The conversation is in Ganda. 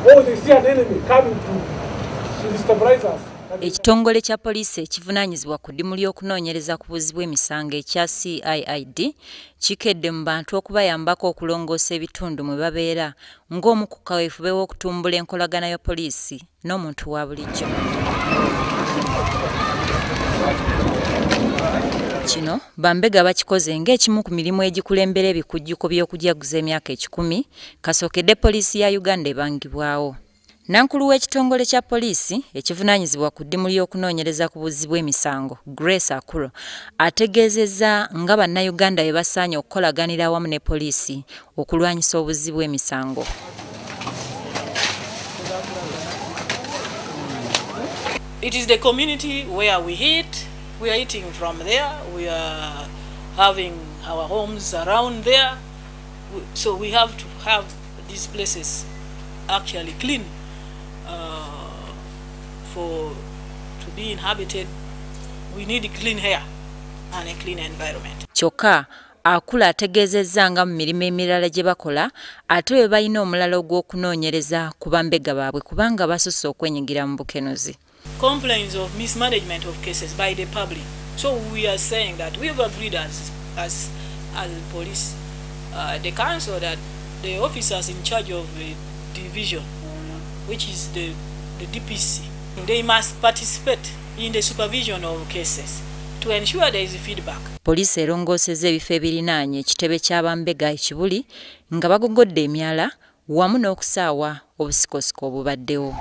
or they see an enemy coming to destabilize us. Ekitongole kya poliisi ekivunaanyizibwa ku ddimu ly'okunoonyereza ku buzzi bw'emisango ekya CIID kikedde mu bantu okubayambako okulongoosa ebitundu mwe babeera ng'omu ku kaweefube w'okutumbula enkolagana ya poliisi n'omuntu wa bulijjo. Kino Bambega bakikoze ng'ekimu ku mirimu egikulembera ebikujjuko by'okujaguza emyaka 10 kasookedde poliisi ya Uganda ebangibwawo. Nankulu w'ekitongole kya poliisi ekivunaanyizibwa ku ddimu ly'okunoonyereza ku buzzi bw'emisango Grace Akuro ategeezezza nga bannayuganda bwe basaanye okukolaganira awamu ne poliisi okulwanyisa obuzzi bw'emisango. It is the community where we hit. We are eating from there. We are having our homes around there. So we have to have these places actually clean. To be inhabited, we need clean air and a clean environment. Kyokka Akula ategeezezza nga mu mirimu emirala gye bakola ate bwe balina omulala ogw'okunoonyereza ku Bambega baabwe kubanga basusse okwenyigira mu bukenuzi. Complaints of mismanagement of cases by the public. So we are saying that we have agreed as police, the council, that the officers in charge of the division, which is the DPC, they must participate in the supervision of cases to ensure there is feedback. Poliisi erongoosezza ebifo ebirinaanye ekitebe kya Bambega ekibuli nga bagogodde emyala wamu n'okusaawa obusikosiko obubaddewo.